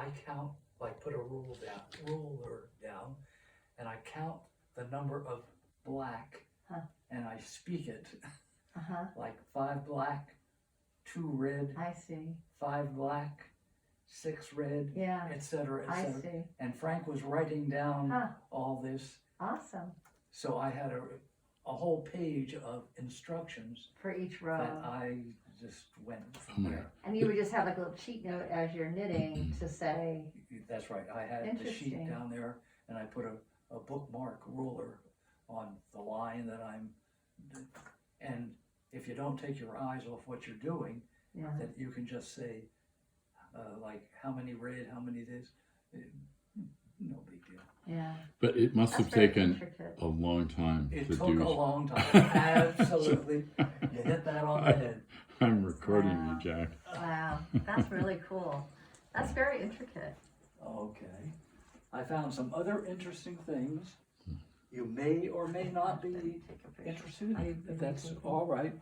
I count, like put a ruler down, and I count the number of black, and I speak it. Like 5 black, 2 red. I see. 5 black, 6 red, Yeah. etc., I etc. see. And Frank was writing down all this. Awesome. So I had a whole page of instructions For each row. that I just went from there. And you would just have like a little cheat note as you're knitting to say. That's right. I had the sheet down there, and I put a bookmark ruler on the line that I'm. And if you don't take your eyes off what you're doing, that you can just say, like how many red, how many this. No big deal. Yeah. But it must have taken a long time It to took do. a long time. Absolutely. You hit that on the head. I'm recording you, Jack. Wow. That's really cool. That's very intricate. Okay. I found some other interesting things. You may or may not be interested in. That's all right.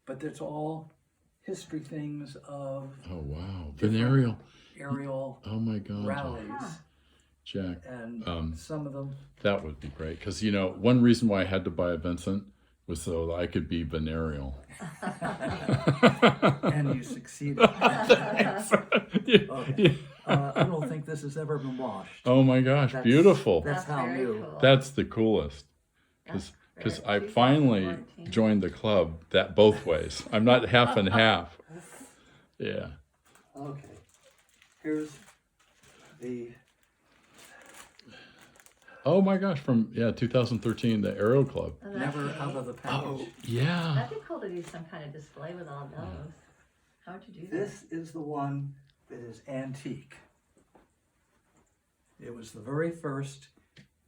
But it's all history things of Oh, wow. Ariel. Ariel Oh, my God. rallies. Jack. And some of them. That would be great. Because, you know, one reason why I had to buy a Vincent was so that I could be Venarial. And you succeeded. Okay. I don't think this has ever been washed. Oh my gosh, beautiful. That's how new. Cool. That's the coolest. Because I finally joined the club that both ways. I'm not half and half. Yeah. Okay. Here's the. Oh my gosh, from 2013, the Ariel Club. Oh, that's Never neat. out of the package. Oh, yeah. That'd be cool to do some kind of display with all those. How would you do that? This is the one that is antique. It was the very first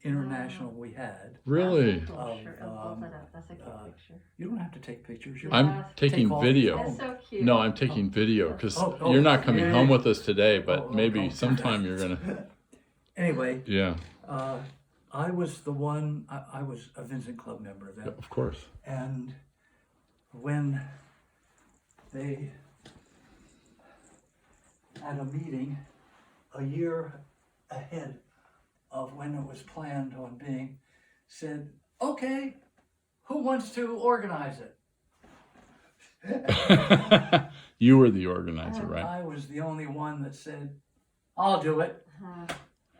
international we had. Really? That's a cool Of, picture. Oh, pull that up. That's a good picture. You don't have to take pictures. You I'm taking Take off. video. That's so cute. No, I'm taking video because Oh, you're not coming yeah. home with us today, but Oh, maybe oh. sometime you're going to. Anyway, Yeah, I was the one, I was a Vincent Club member then. of course. And when they had a meeting a year ahead of when it was planned on being, said, okay, who wants to organize it? You were the organizer, right? I was the only one that said, I'll do it. Uh-huh.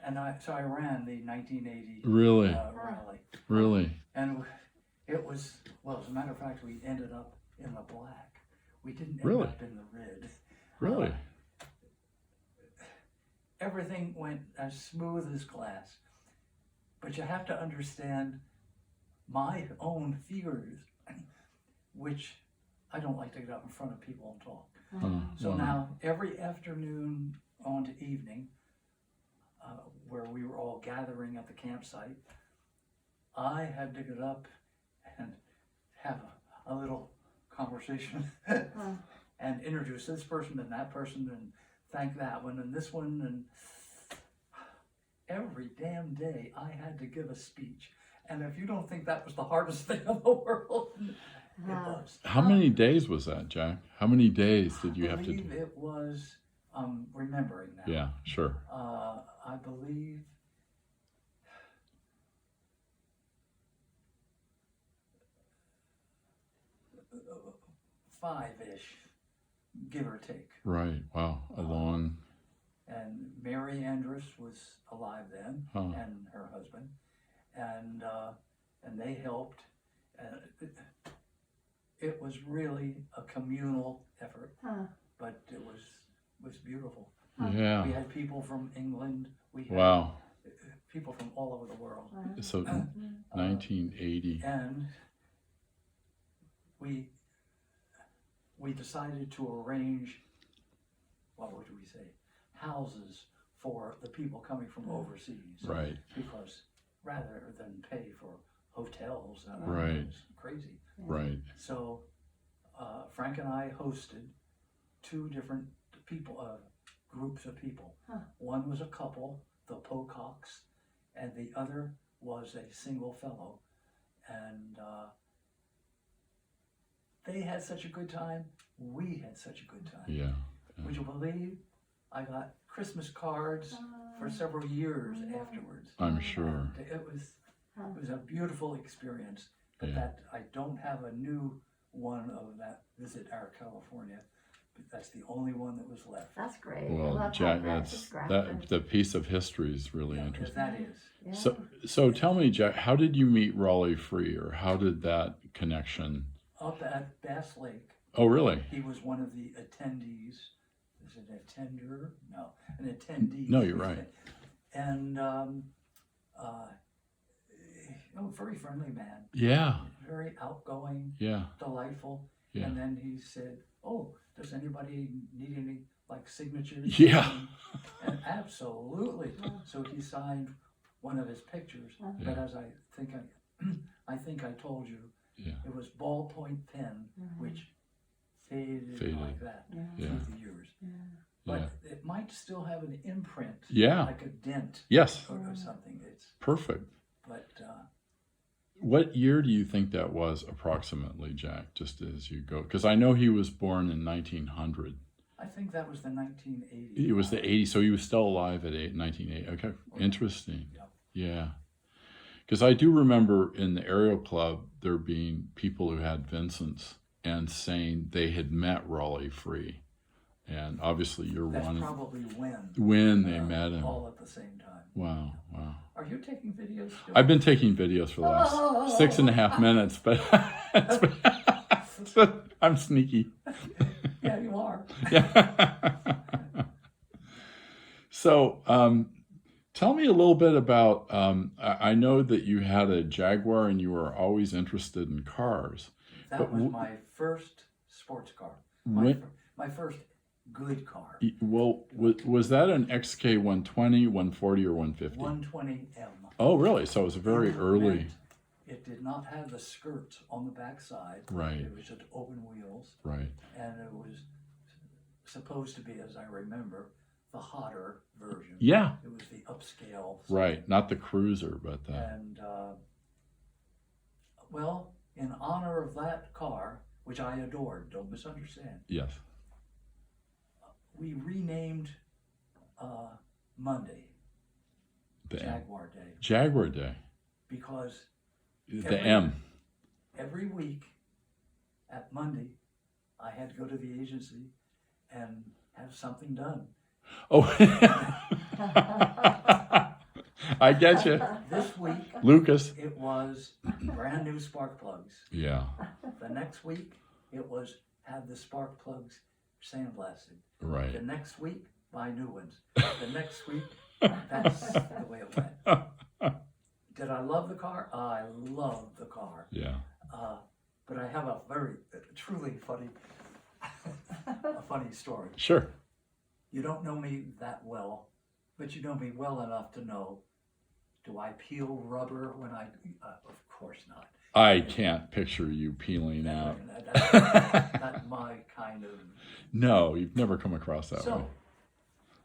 And so I ran the 1980 Really? rally. Really? And it was, well, as a matter of fact, we ended up in the black. We didn't end Really? up in the red. Really? Everything went as smooth as glass. But you have to understand my own fears, which I don't like to get up in front of people and talk. So wow. now every afternoon on to evening, where we were all gathering at the campsite, I had to get up and have a little conversation and introduce this person and that person and thank that one and this one, and every damn day I had to give a speech. And if you don't think that was the hardest thing in the world, it was. How many days was that, Jack? How many days did you I have to believe do? it was, remembering now. Yeah, sure. I believe 5-ish, give or take. Right. Wow. A long. And Mary Andrus was alive then, Huh. and her husband, and they helped. It was really a communal effort, but it was beautiful. We Yeah. had people from England. We had Wow. people from all over the world. So 1980. And we decided to arrange, what would we say, houses for the people coming from overseas. Right. Because rather than pay for hotels, Right. it was crazy. Right. So Frank and I hosted 2 different people, groups of people. One was a couple, the Pococks, and the other was a single fellow. And they had such a good time. We had such a good time. Yeah. Would you believe I got Christmas cards for several years afterwards. I'm sure. And it was a beautiful experience. But Yeah. that I don't have a new one of that Visit Our California. But that's the only one that was left. That's great. I Well, love Jack, how that's graphic. that the piece of history is really Yeah, interesting. that is. Yeah. So tell me, Jack, how did you meet Rollie Free, or how did that connection? Up at Bass Lake, Oh, really? he was one of the attendees. Is it an attender? No, an attendee. No, you're right. And very friendly man, Yeah, very outgoing, yeah, delightful. yeah. And then he said, "Oh, does anybody need any like signatures?" Yeah. And absolutely. So he signed one of his pictures. But Yeah. as I think I told you, Yeah. it was ballpoint pen, which faded like that Yeah. through the years. But it might still have an imprint, Yeah. like a dent Yes. or something. It's Perfect. but What year do you think that was approximately, Jack, just as you go? Because I know he was born in 1900. I think that was the 1980s. It was the 80s, so he was still alive at 1980. Okay, interesting. Yep. Yeah. Because I do remember in the Ariel Club there being people who had Vincents and saying they had met Rollie Free. And obviously you're That's one probably when they met him. all at the same time. Wow, wow. Are you taking videos still? I've been taking videos for the last 6.5 minutes, but I'm sneaky. Yeah, you are. Yeah. So, tell me a little bit about. I know that you had a Jaguar and you were always interested in cars. That was my first sports car. My first good car. Well, was that an XK 120, 140, or 150? 120M. Oh, really? So it was a very early. It did not have the skirt on the backside. Right. It was just open wheels. Right. And it was supposed to be, as I remember, the hotter version. Yeah. It was the upscale. Right. Not the cruiser, but the. And, well, in honor of that car, which I adored, don't misunderstand, Yes. we renamed Monday The M. Jaguar Day Jaguar Day. because The M. every week at Monday I had to go to the agency and have something done. Oh. I get you. This week Lucas. it was brand new spark plugs. Yeah. The next week it was have the spark plugs sandblasted. The Right. next week buy new ones. The next week that's the way it went. Did I love the car? I loved the car. Yeah. But I have a very truly funny a funny story. Sure. You don't know me that well, but you know me well enough to know, do I peel rubber when I, of course not. I can't picture you peeling out. That's not my kind of. No, you've never come across that way. So,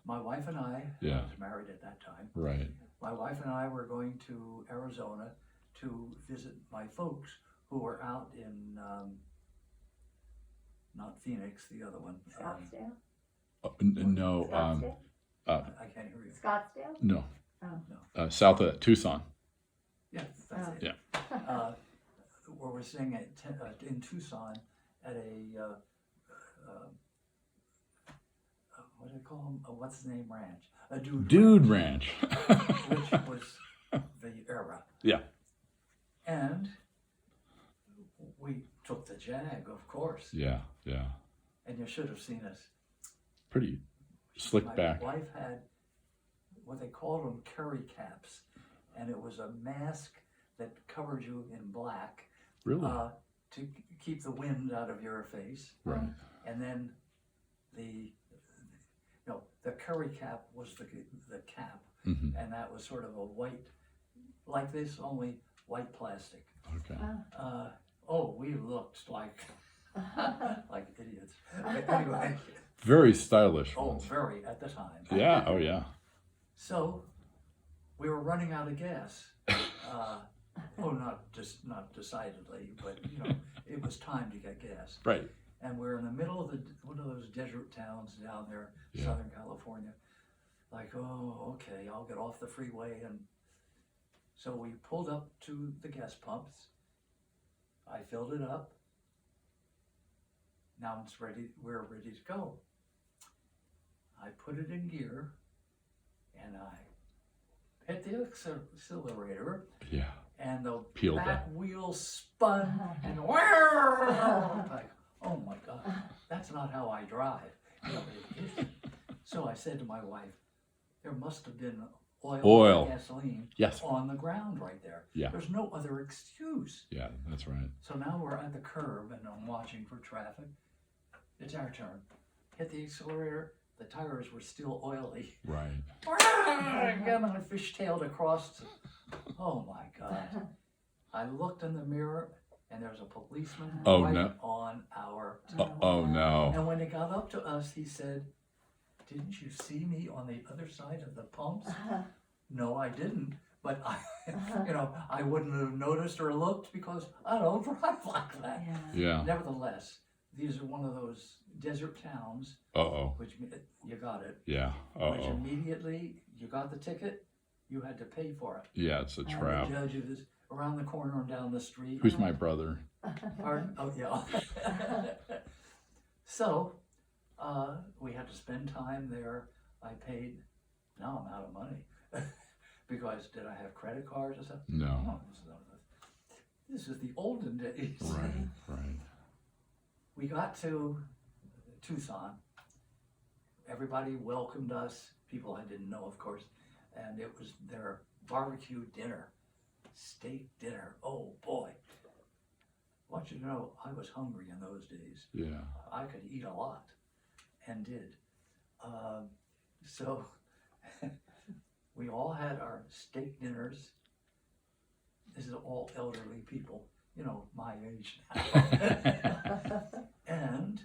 my wife and I Yeah. was married at that time. Right. My wife and I were going to Arizona to visit my folks who were out in, not Phoenix, the other one. Scottsdale? No. Scottsdale? I can't hear you. Scottsdale? No. Oh. South of Tucson. Yeah, that's Oh. it. Yeah. Where we're staying at in Tucson at a what do they call them? What's his name ranch? A Dude Ranch. which was the era. Yeah. And we took the Jag, of course. Yeah. Yeah. And you should have seen us. Pretty slick My back. wife had what they called them curry caps, and it was a mask that covered you in black Really? to keep the wind out of your face. Right. And then the curry cap was the cap, Mm-hmm. and that was sort of a white, like this, only white plastic. Okay. We looked like like idiots. But anyway, Very stylish oh, ones. very at the time. Yeah. Oh, yeah. So we were running out of gas. Not decidedly, but it was time to get gas. Right. And we're in the middle of one of those desert towns down there, Yeah. Southern California. like, oh, okay, I'll get off the freeway. And so we pulled up to the gas pumps. I filled it up. Now it's ready, we're ready to go. I put it in gear and I hit the accelerator. Yeah. And the Peeled back up. wheel spun and like, oh my God, that's not how I drive. You know, but it isn't. So I said to my wife, there must have been oil. Or gasoline Yes. on the ground right there. Yeah. There's no other excuse. Yeah, that's right. So now we're at the curb and I'm watching for traffic. It's our turn. Hit the accelerator. The tires were still oily. Right. Again, I fishtailed across. Oh my God. I looked in the mirror and there's a policeman Oh, right no. on our Oh no. And when he got up to us, he said, didn't you see me on the other side of the pumps? No, I didn't. But I, I wouldn't have noticed or looked because I don't drive like that. Yeah. Nevertheless, these are one of those desert towns, Uh-oh. which you got it. Yeah. Which Uh-oh. immediately you got the ticket, you had to pay for it. Yeah, it's a And trap. the judge is around the corner and down the street. Who's my brother? Pardon? Oh, yeah. So, we had to spend time there. I paid, now I'm out of money. Because did I have credit cards or something? No. This is the olden days. Right, right. We got to Tucson. Everybody welcomed us. People I didn't know, of course. And it was their barbecue dinner. Steak dinner. Oh, boy. I want you to know, I was hungry in those days. Yeah. I could eat a lot, and did. So we all had our steak dinners. This is all elderly people, my age now. And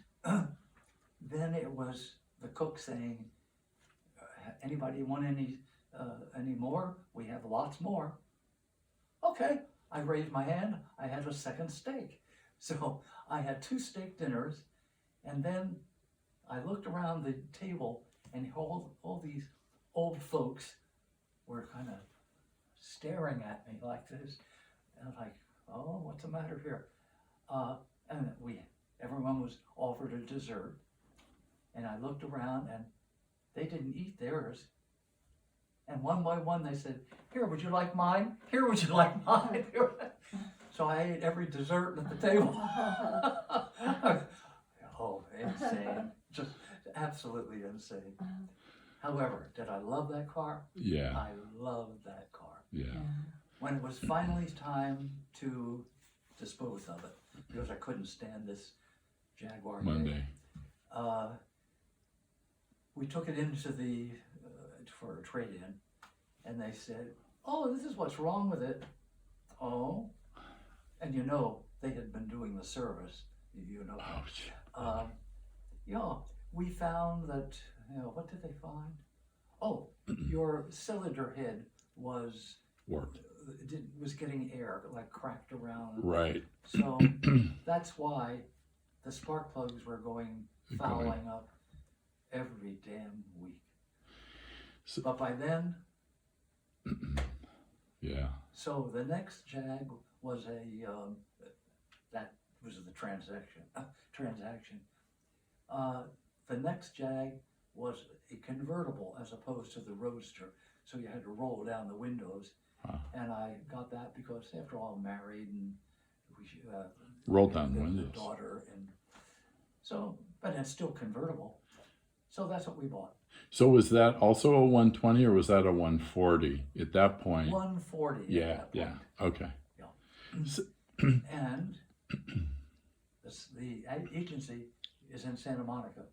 then it was the cook saying, anybody want any more? We have lots more. Okay, I raised my hand, I had a second steak. So I had 2 steak dinners, and then I looked around the table and all these old folks were kind of staring at me like this. And I'm like, oh, what's the matter here? And everyone was offered a dessert. And I looked around and they didn't eat theirs. And one by one they said, here, would you like mine? Here, would you like mine? So I ate every dessert at the table. Oh, insane. Just absolutely insane. However, did I love that car? Yeah. I loved that car. Yeah. When it was finally time to dispose of it, because I couldn't stand this Jaguar. Monday. We took it into for a trade-in, and they said, oh, this is what's wrong with it. Oh, and they had been doing the service, Oh, yeah, we found that, what did they find? Oh, your cylinder head was worked. Was getting air, like cracked around. Right. So that's why the spark plugs were going fouling up every damn week. So, But by then, yeah. so the next Jag was that was the transaction. The next Jag was a convertible as opposed to the Roadster. So you had to roll down the windows. Wow. And I got that because after all, I'm married and we Roll down the windows. daughter, and so, but it's still convertible. So that's what we bought. So was that also a 120 or was that a 140 at that point? 140. Yeah, at that yeah. point. Okay. Yeah. So, And the agency is in Santa Monica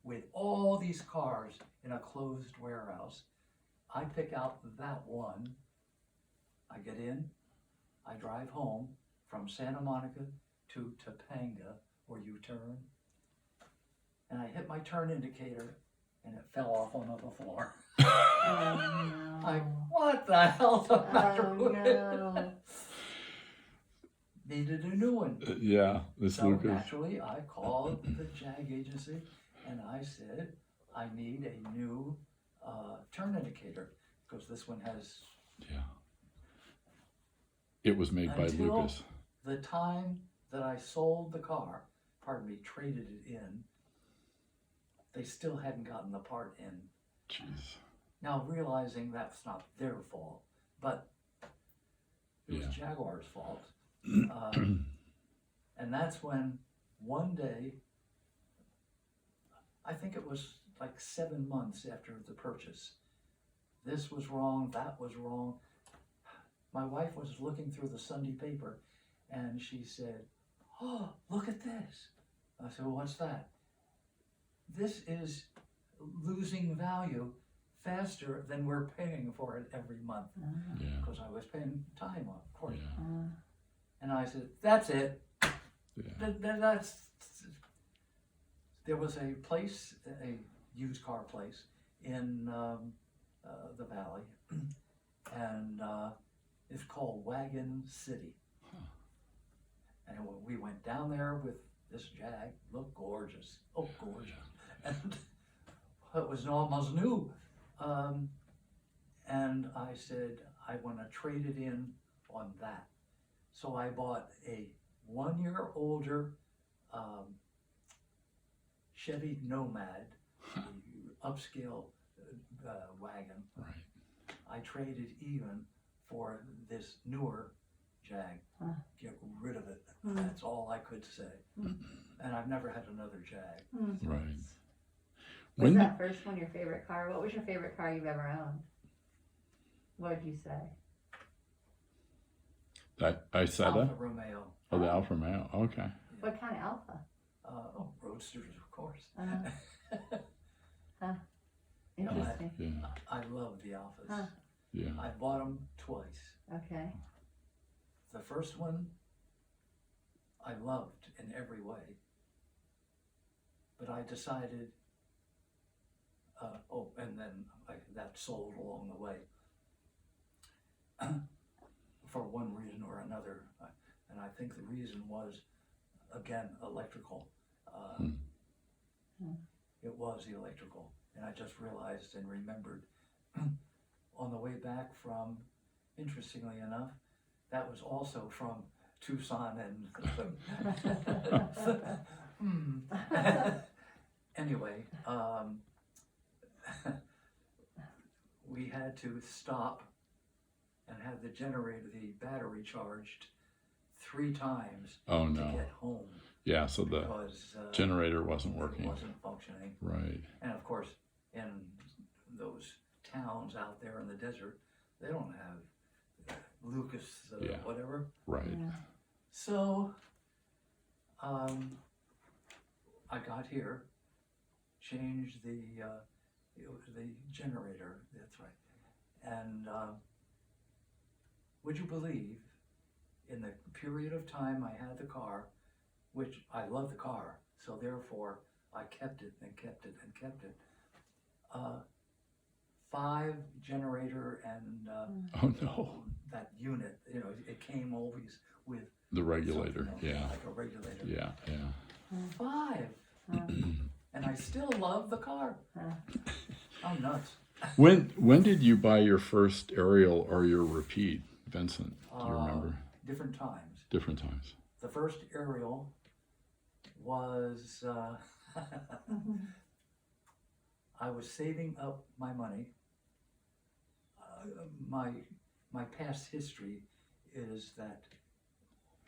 with all these cars in a closed warehouse. I pick out that one. I get in, I drive home from Santa Monica to Topanga, where you turn, and I hit my turn indicator, and it fell off onto the floor. Oh, no. Like, what the hell's the matter Oh, with it? no. Needed a new one. yeah, this So Lucas. naturally, I called the JAG agency, and I said, I need a new turn indicator, because this one has, Yeah. It was made by Until- Lucas. the time that I sold the car, traded it in, they still hadn't gotten the part in. Jeez. Now, realizing that's not their fault, but it was Yeah. Jaguar's fault. And that's when one day, I think it was like 7 months after the purchase, this was wrong, that was wrong. My wife was looking through the Sunday paper and she said, "Oh, look at this." I said, "Well, what's that?" "This is losing value faster than we're paying for it every month." Yeah. Because I was paying time, of course. Yeah. And I said, "That's it. Yeah. That's." There was a place, a used car place in the valley, and it's called Wagon City. And we went down there with this Jag, looked gorgeous, oh gorgeous, and it was almost new. And I said, I want to trade it in on that. So I bought a 1 year older Chevy Nomad, the upscale wagon. Right. I traded even for this newer Jag. Get rid of it. That's all I could say. And I've never had another Jag. Right. Was When that first one your favorite car? What was your favorite car you've ever owned? What did you say? I said Alfa it? Romeo. Oh, the Alfa Romeo. Okay. What kind of Alpha? Roadsters, of course. Interesting. Yeah. I love the Alfas. Huh. Yeah. I bought them twice. Okay. The first one I loved in every way, but I decided, and then that sold along the way for one reason or another, and I think the reason was, again, electrical. It was the electrical, and I just realized and remembered on the way back from, interestingly enough, that was also from Tucson and anyway, we had to stop and have the battery charged 3 times Oh to no. get home Yeah. So the because generator wasn't it working. wasn't functioning. Right. And of course, in those towns out there in the desert, they don't have Lucas, Yeah. whatever. Right. So, I got here, changed the generator. That's right. And would you believe, in the period of time I had the car, which I love the car, so therefore I kept it and kept it and kept it. 5 generator and Oh no. that unit, it came always with The regulator. something else, Yeah. like a regulator. Yeah. Yeah. 5, and I still love the car. I'm nuts. When did you buy your first Ariel or your repeat, Vincent? Do you remember? Different times. Different times. The first Ariel was I was saving up my money. My past history is that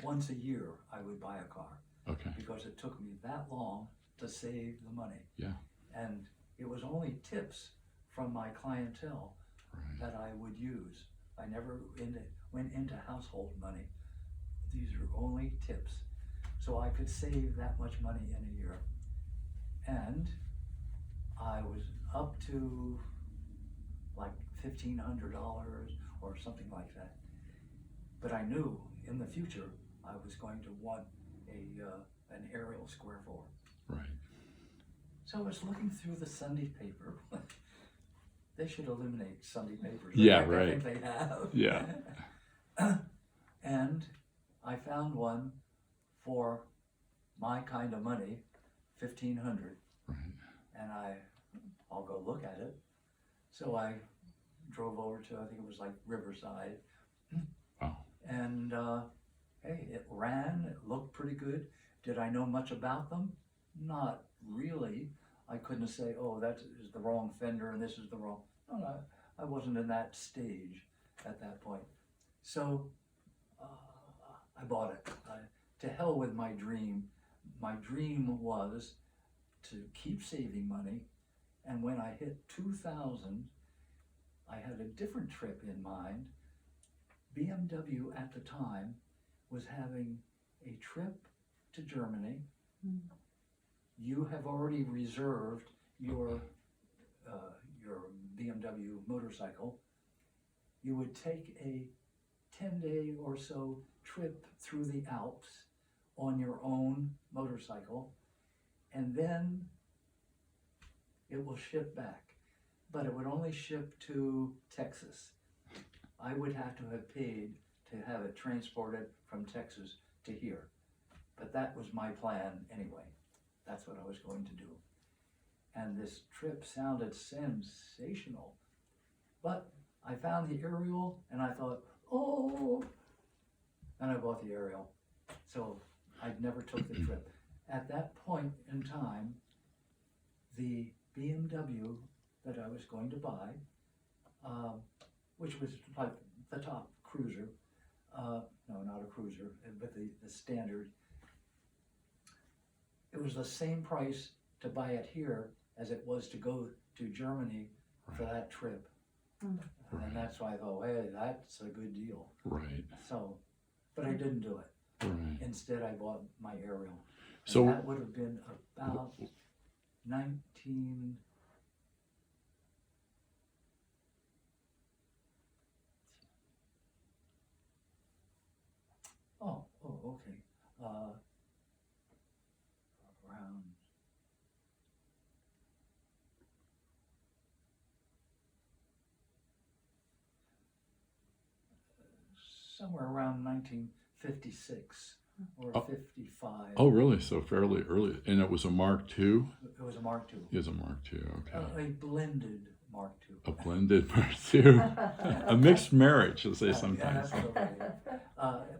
once a year I would buy a car Okay. because it took me that long to save the money. Yeah. And it was only tips from my clientele Right. that I would use. I never went into household money. These are only tips. So I could save that much money in a year. And I was up to like $1,500 or something like that. But I knew in the future I was going to want an Ariel Square 4. Right. So I was looking through the Sunday paper. They should eliminate Sunday papers. Yeah, In fact, right. I think they have. Yeah. And I found one for my kind of money, $1,500. Right. And I'll go look at it. So I drove over to, I think it was like Riverside. Wow. And hey, it ran, it looked pretty good. Did I know much about them? Not really. I couldn't say, oh, that is the wrong fender and this is the wrong. No, I wasn't in that stage at that point. So I bought it. To hell with my dream. My dream was to keep saving money, and when I hit 2000, I had a different trip in mind. BMW at the time was having a trip to Germany. You have already reserved your BMW motorcycle. You would take a 10-day or so trip through the Alps on your own motorcycle, and then it will ship back. But it would only ship to Texas. I would have to have paid to have it transported from Texas to here. But that was my plan anyway. That's what I was going to do. And this trip sounded sensational. But I found the Ariel and I thought, oh, and I bought the Ariel. So I never took the trip. At that point in time, the BMW that I was going to buy, which was like the top cruiser, no, not a cruiser, but the standard, it was the same price to buy it here as it was to go to Germany for that trip. Right. And that's why I thought, hey, that's a good deal. Right. So, but I didn't do it. Right. Instead, I bought my Ariel. And So that would have been about 19... Oh, okay. Around... somewhere around 1956 or Oh. 55. oh, really? So fairly early, and it was a Mark II. It was a Mark II. It was a Mark II. Okay. A blended Mark II. A blended Mark II. A mixed marriage, as they Yeah, sometimes that's say. what it is.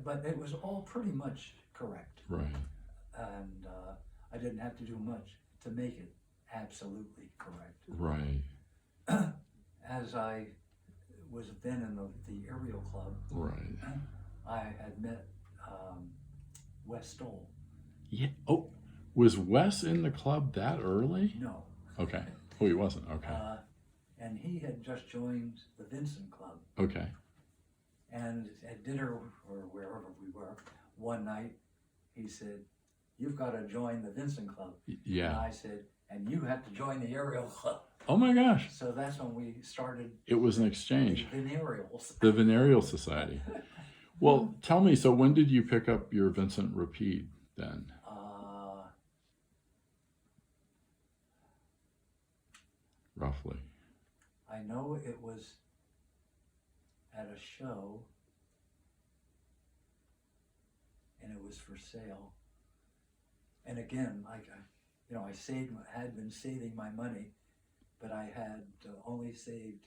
But it was all pretty much correct. Right. And I didn't have to do much to make it absolutely correct. Right. As I was then in the Ariel Club, Right. I had met Wes Stohl. Yeah. Oh, was Wes in the club that early? No. Okay. Oh, he wasn't. Okay. And he had just joined the Vincent Club. Okay. And at dinner, or wherever we were, one night, he said, "You've got to join the Vincent Club." And Yeah. I said, "And you have to join the Ariel Club." Oh my gosh. So that's when we started It was an the exchange. Venereals. The Venereal Society. Well, tell me, so when did you pick up your Vincent repeat then? Roughly. I know it was at a show, and it was for sale. And again, I had been saving my money, but I had only saved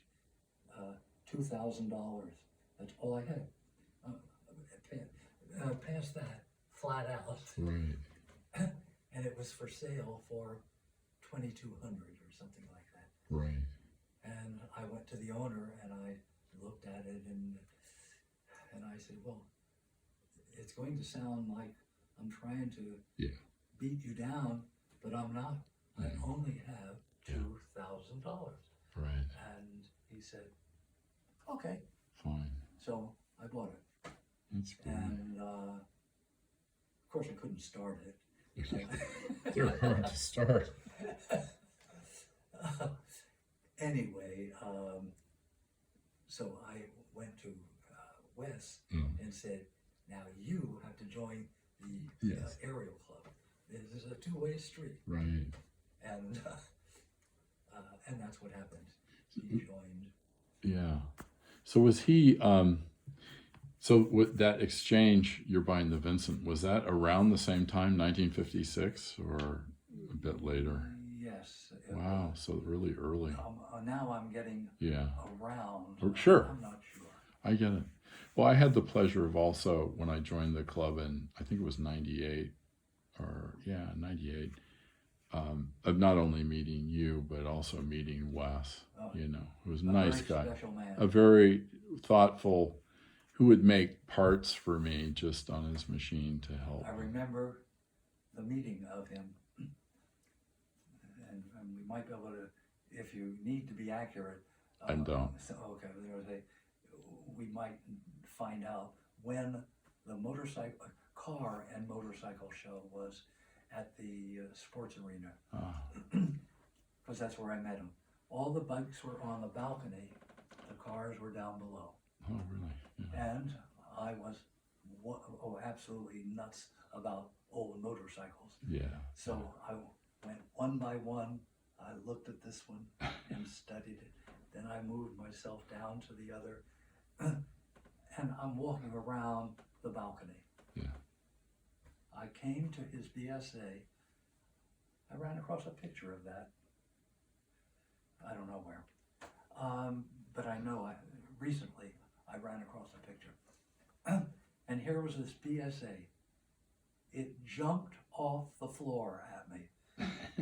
$2,000. That's all I had. Past that, flat out. Right. And it was for sale for $2,200 or something like that. Right. And I went to the owner and I looked at it and I said, well, it's going to sound like I'm trying to beat you down, but I'm not. I only have $2,000. Right. And he said, okay. Fine. So I bought it. That's good. And of course I couldn't start it. They're hard to start. Anyway, so I went to Wes and said, now you have to join the Ariel Club. This is a two-way street. Right. And that's what happened. He joined. Yeah. So was he, so with that exchange, you're buying the Vincent, was that around the same time, 1956, or a bit later? Yes, It Wow, was, so really early. now I'm getting Yeah. around. Oh, sure. I'm not sure. I get it. Well, I had the pleasure of also, when I joined the club in, I think it was 98, or yeah, 98, of not only meeting you, but also meeting Wes, Oh, you know, who was a a nice very guy, special man. a very thoughtful, who would make parts for me just on his machine to help. I remember the meeting of him, and we might be able to, if you need to be accurate. I don't. So, okay, we might find out when the car and motorcycle show was at the sports arena, Ah, because that's where I met him. All the bikes were on the balcony, the cars were down below. oh, really? Yeah. And I was absolutely nuts about old motorcycles. Yeah. So I went one by one. I looked at this one and studied it. Then I moved myself down to the other. And I'm walking around the balcony. Yeah. I came to his BSA. I ran across a picture of that. I don't know where. But I know recently I ran across a picture. And here was this BSA. It jumped off the floor at me.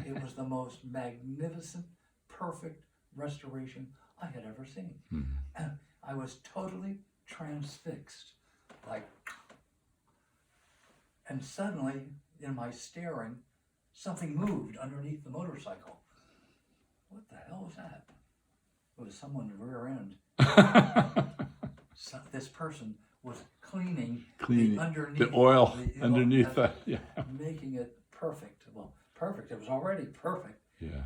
It was the most magnificent, perfect restoration I had ever seen. Mhm. I was totally transfixed, and suddenly, in my staring, something moved underneath the motorcycle. What the hell was that? It was someone's rear end. So this person was cleaning the underneath, the oil the underneath that. Yeah. making it perfect. Well, perfect. It was already perfect. Yeah.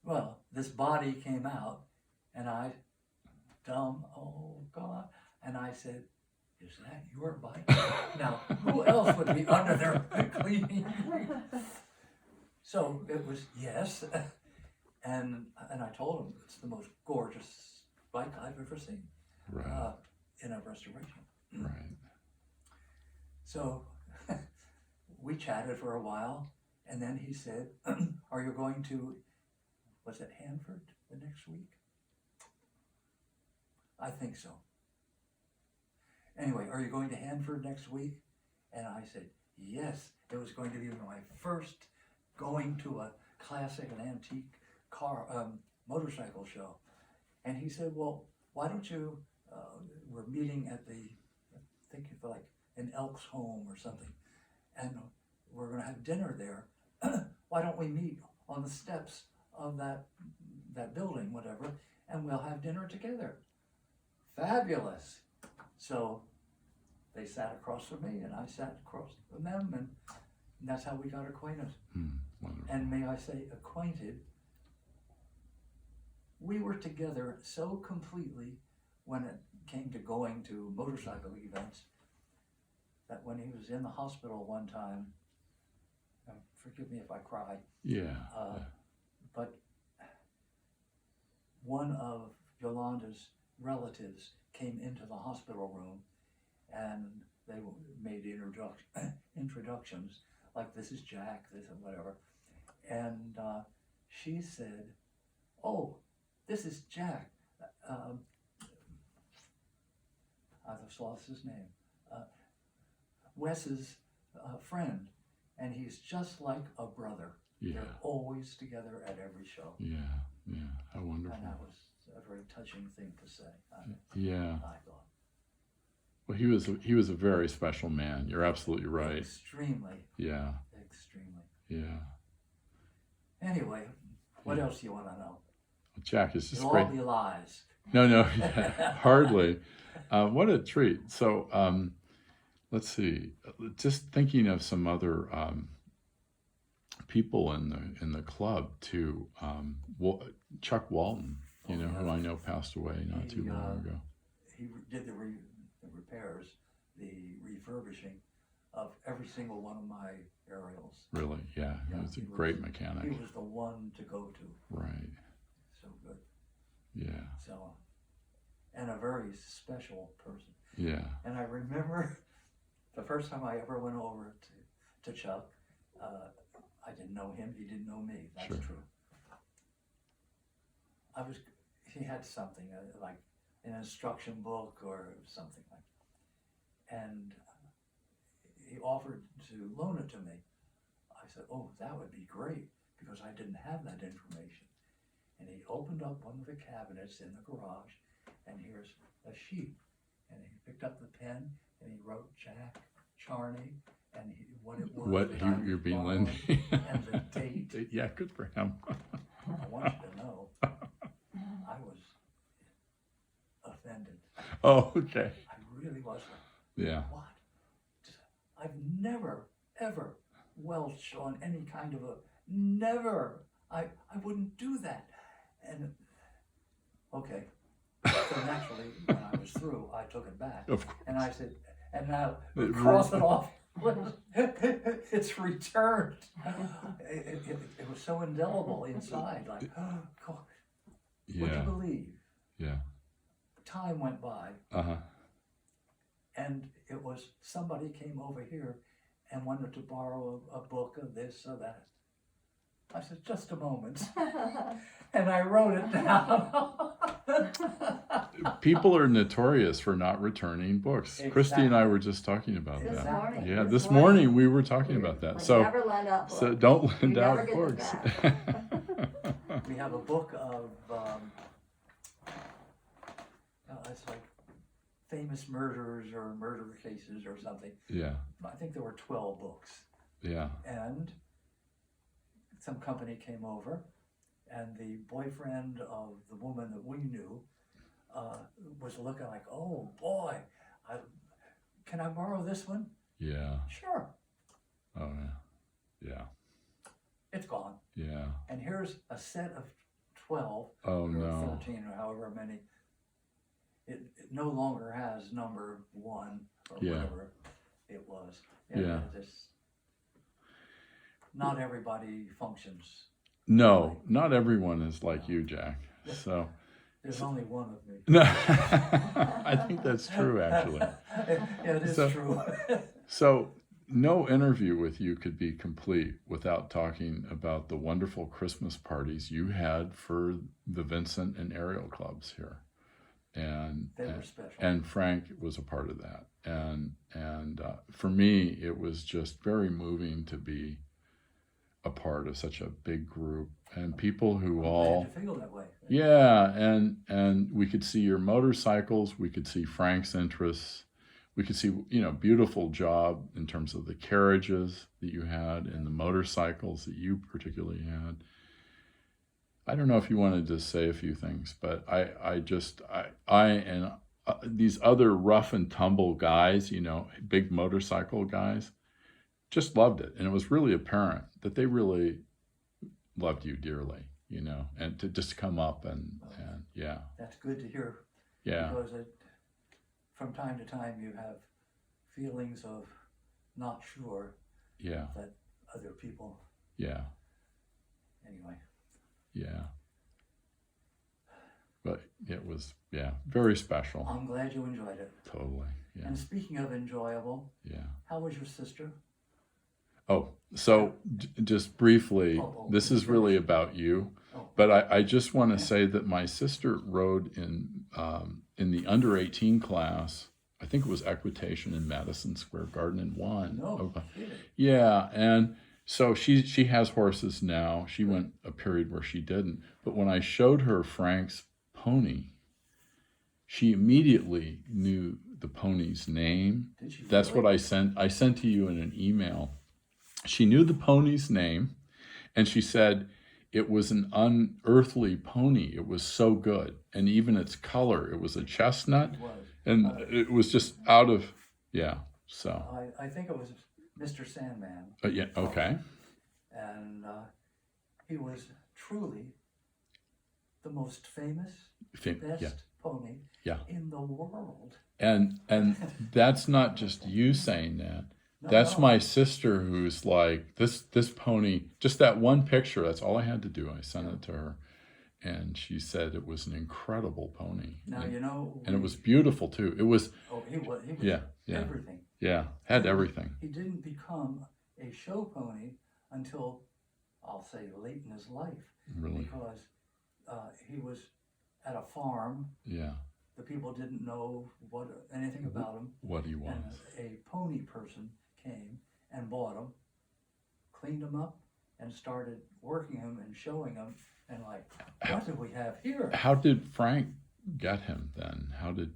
Well, this body came out, and oh God, and I said, "Is that your bike?" Now, who else would be under there cleaning? So it was yes, and I told him it's the most gorgeous bike I've ever seen Right. in a restoration. Right. So we chatted for a while, and then he said, "Are you going to, was it Hanford the next week?" I think so. Anyway, "Are you going to Hanford next week?" And I said, yes. It was going to be my first going to a classic and antique motorcycle show. And he said, "Well, why don't you, we're meeting at I think it's like an Elks home or something, and we're going to have dinner there. Why don't we meet on the steps of that building, whatever, and we'll have dinner together." Fabulous. So they sat across from me, and I sat across from them, and that's how we got acquainted. Wonderful. And may I say, acquainted, we were together so completely when it came to going to motorcycle events that when he was in the hospital one time, forgive me if I cry, Yeah. but one of Yolanda's relatives came into the hospital room, and they made introductions, like, "This is Jack," this and whatever. And she said, "Oh, this is Jack. I've just lost his name. Wes's friend, and he's just like a brother. Yeah. They're always together at every show." Yeah. Yeah. How wonderful. And that was a very touching thing to say. Yeah. I thought. Well, he was a very special man. You're absolutely right. Extremely. Yeah. Extremely. Yeah. Anyway, what Yeah. else do you want to know? Jack is just It'll great. all be lies. No, yeah, hardly. What a treat. So, let's see. Just thinking of some other people in the club too. Chuck Walton, Oh, yeah. who I know passed away not too long ago. He did the repairs, the refurbishing of every single one of my Ariels. Really, yeah. He Yeah, was a he great He mechanic. was the one to go to. Right. So good. Yeah. So, and a very special person. Yeah. And I remember the first time I ever went over to Chuck, I didn't know him, he didn't know me, that's Sure. true. he had something like an instruction book or something like, and he offered to loan it to me. I said, oh, that would be great, because I didn't have that information. And he opened up one of the cabinets in the garage, and here's a sheet. And he picked up the pen, and he wrote Jack Charney, and what it was. What you're being borrowing, lending. and the date. Yeah, good for him. I want you to know, I was offended. Oh, okay. I really was. Yeah. What? I've never, ever welched on any kind of never. I wouldn't do that. And, okay. So naturally, when I was through, I took it back. Of course. And I said, and now cross it off. It's returned. It was so indelible inside. Like, oh, God. Would you Yeah. believe? Yeah. Time went by, Uh-huh. and it was somebody came over here and wanted to borrow a book of this or that. I said, just a moment. And I wrote it down. People are notorious for not returning books. Christy and I were just talking about This that. morning. Yeah, this morning we were talking about that. Like, So, never lend out books. so don't You lend never out get them books. back. We have a book of, it's like famous murderers or murder cases or something. Yeah, I think there were 12 books. yeah, And some company came over, and the boyfriend of the woman that we knew was looking like, oh boy, can I borrow this one? yeah. Sure. Oh, yeah. Yeah, It's gone. yeah. And here's a set of 12 Oh, or no. 13 or however many. It no longer has number 1 or Yeah. whatever it was. Yeah. Not everybody functions. No, not everyone is like you, Jack. So, There's only one of me. no, I think that's true, actually. Yeah, it is So- true. So, no interview with you could be complete without talking about the wonderful Christmas parties you had for the Vincent and Ariel clubs here. And They were special. and Frank was a part of that. And for me, it was just very moving to be a part of such a big group and people who I'm all glad you feel that way. yeah, and we could see your motorcycles, we could see Frank's interests, we could see, beautiful job in terms of the carriages that you had and the motorcycles that you particularly had. I don't know if you wanted to say a few things, but I and these other rough and tumble guys, big motorcycle guys, just loved it. And it was really apparent that they really loved you dearly, and to just come up and yeah. That's good to hear. Yeah. Because from time to time you have feelings of not sure Yeah. that other people, Yeah. anyway. Yeah. But it was, very special. I'm glad you enjoyed it. Totally. Yeah. And speaking of enjoyable, Yeah. how was your sister? Oh, so just briefly, Oh, this is really about you, Oh. but I just want to say that my sister rode in the under 18 class. I think it was equitation in Madison Square Garden and won. No kidding. Yeah, and so she has horses now. She went a period where she didn't, but when I showed her Frank's pony, she immediately knew the pony's name. Did she That's really? what I sent to you in an email. She knew the pony's name, and she said it was an unearthly pony. It was so good, and even its color, it was a chestnut, It was. and it was just out of So I think it was Mr. Sandman, yeah, okay, and he was truly the most famous, best yeah, pony Yeah. in the world. and that's not just you saying that. No, That's no. my sister who's like, this pony, just that one picture, that's all I had to do. I sent it to her, and she said it was an incredible pony. Now, And it was beautiful too. It was, he was yeah, everything. had everything. He didn't become a show pony until, I'll say, late in his life, Really. because he was at a farm. Yeah. The people didn't know anything about him. What he was. And a pony person came and bought him, cleaned him up, and started working him and showing him. And like, what do we have here? How did Frank get him then? How did?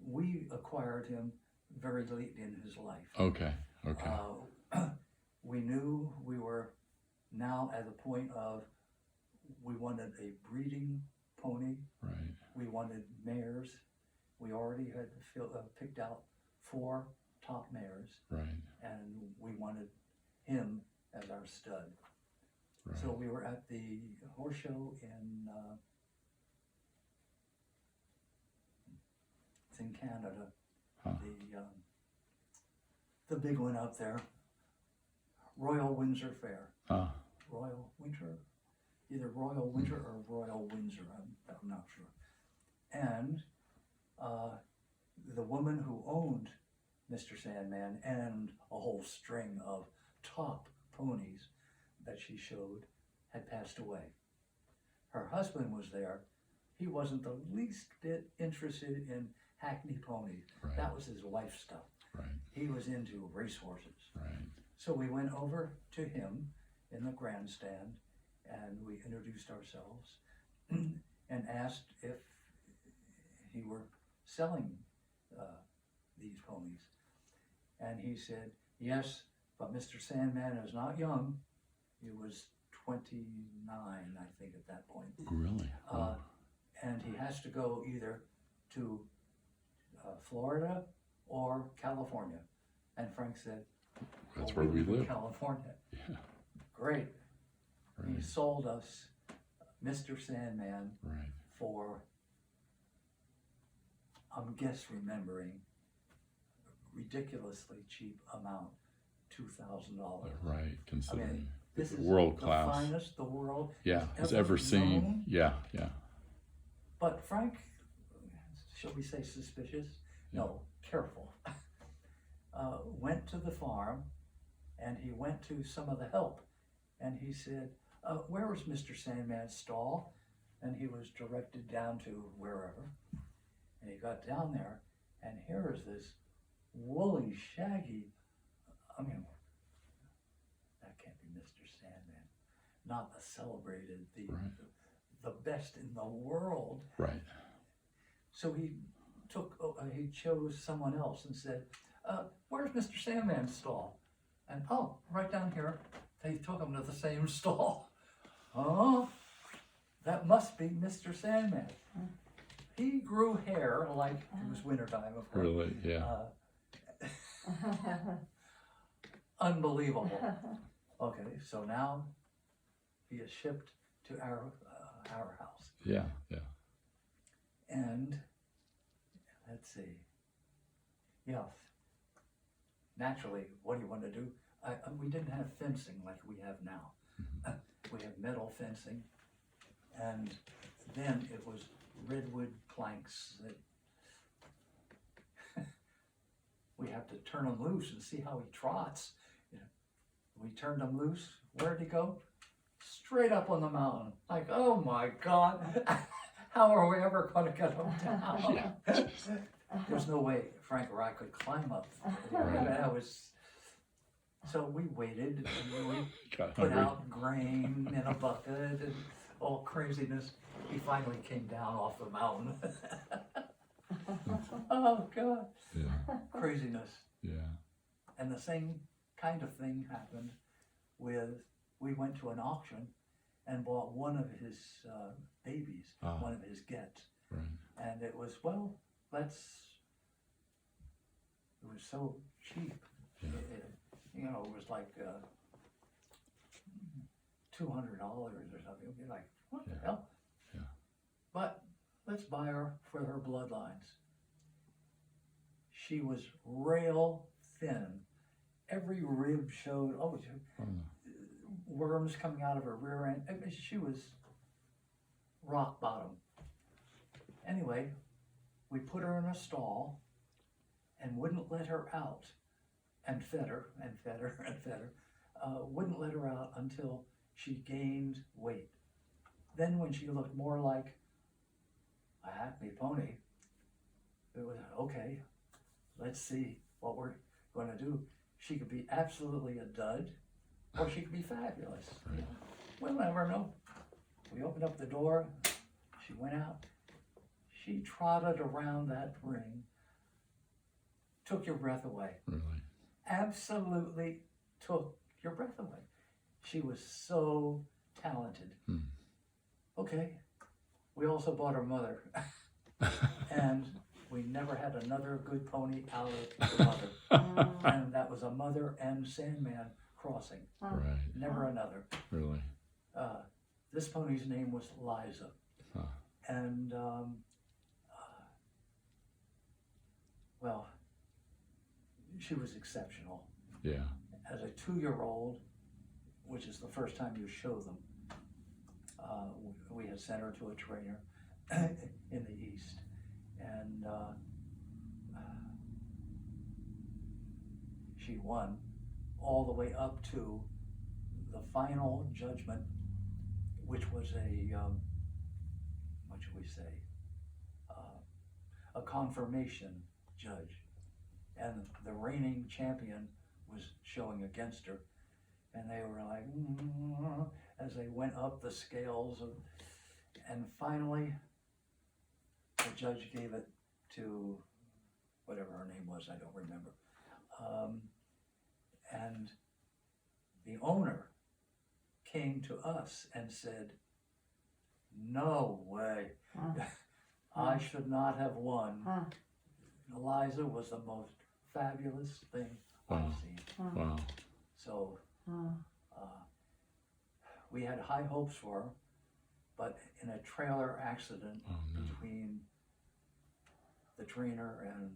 We acquired him very late in his life. Okay. Okay. We knew we were now at the point of we wanted a breeding pony. Right. We wanted mares. We already had picked out 4 top mares, Right. and we wanted him as our stud. Right. So we were at the horse show in it's in Canada. Huh. The big one up there, Royal Windsor Fair. Royal Windsor, either Royal Windsor or Royal Windsor. I'm not sure. And the woman who owned Mr. Sandman and a whole string of top ponies that she showed had passed away. Her husband was there. He wasn't the least bit interested in hackney ponies. Right. That was his life stuff. Right. He was into racehorses. Right. So we went over to him in the grandstand and we introduced ourselves and asked if he were selling these ponies. And he said, yes, but Mr. Sandman is not young. He was 29, I think, at that point. Really? And he has to go either to Florida or California. And Frank said, That's well, where we live. California. Yeah. Great. Right. He sold us Mr. Sandman Right. for, I'm remembering, ridiculously cheap amount, $2,000. Right. Considering This is world class. the finest the world has ever seen. known. Yeah. Yeah. But Frank, shall we say suspicious? Yeah. No, careful. Went to the farm and he went to some of the help and he said, where was Mr. Sandman's stall? And he was directed down to wherever. And he got down there and here is this woolly, shaggy, I mean, that can't be Mr. Sandman. Not the celebrated, Right. the best in the world. Right. So he chose someone else and said, where's Mr. Sandman's stall? And right down here. They took him to the same stall. Oh, that must be Mr. Sandman. He grew hair like it was wintertime, of course. Really? Yeah. Unbelievable. Okay, so now he is shipped to our house. Yeah. Yeah. And let's see. Yeah. Naturally, what do you want to do? We didn't have fencing like we have now. We have metal fencing, and then it was redwood planks that we have to turn him loose and see how he trots. You know, we turned him loose. Where'd he go? Straight up on the mountain. Like, oh my God, how are we ever going to get him down? There's no way Frank or I could climb up. So we waited and we Got put hungry. out grain in a bucket and all craziness. He finally came down off the mountain. Oh God, Yeah. craziness. Yeah. And the same kind of thing happened we went to an auction and bought one of his babies, one of his gets. Right. And it was, it was so cheap. Yeah. It was like $200 or something. It'd be like, what the hell? Yeah. But let's buy her for her bloodlines. She was rail thin. Every rib showed, worms coming out of her rear end. I mean, she was rock bottom. Anyway, we put her in a stall and wouldn't let her out, and fed her and fed her and fed her. Wouldn't let her out until she gained weight. Then when she looked more like a hackney pony, it was, okay, let's see what we're gonna do. She could be absolutely a dud, or she could be fabulous. You know? We'll never know. We opened up the door, she went out, she trotted around that ring, took your breath away. Really? Absolutely took your breath away. She was so talented. Okay, we also bought her mother. And we never had another good pony out of the mother. And that was a mother and Sandman crossing. Right. Never another. Really? This pony's name was Liza. Huh. And, well, she was exceptional. Yeah. As a 2-year-old, which is the first time you show them, we had sent her to a trainer in the East. And she won all the way up to the final judgment, which was a, what should we say, a confirmation judge. And the reigning champion was showing against her. And they were like, as they went up the scales. And finally, the judge gave it to whatever her name was, I don't remember. And the owner came to us and said, no way, I should not have won. Eliza was the most fabulous thing I've seen. Wow. So we had high hopes for her, but in a trailer accident between the trainer and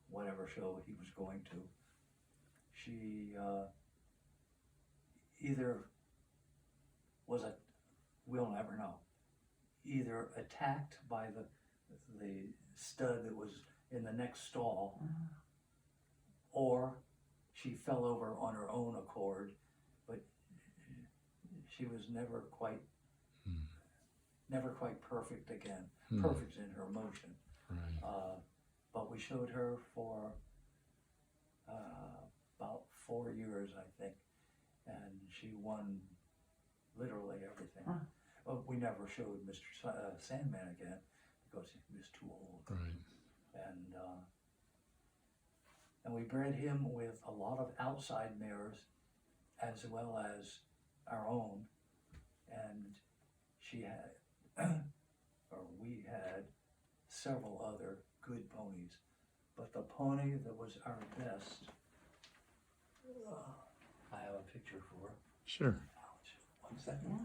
whatever show he was going to, she either was we'll never know, either attacked by the stud that was in the next stall, or she fell over on her own accord, but she was never quite perfect again. Perfect in her motion. Right. But we showed her for about 4 years, I think, and she won literally everything. Well, we never showed Mr. Sandman again because he was too old. Right. And we bred him with a lot of outside mares as well as our own. And she had, or we had, several other good ponies. But the pony that was our best, I have a picture for her. Sure. Ouch. 1 second.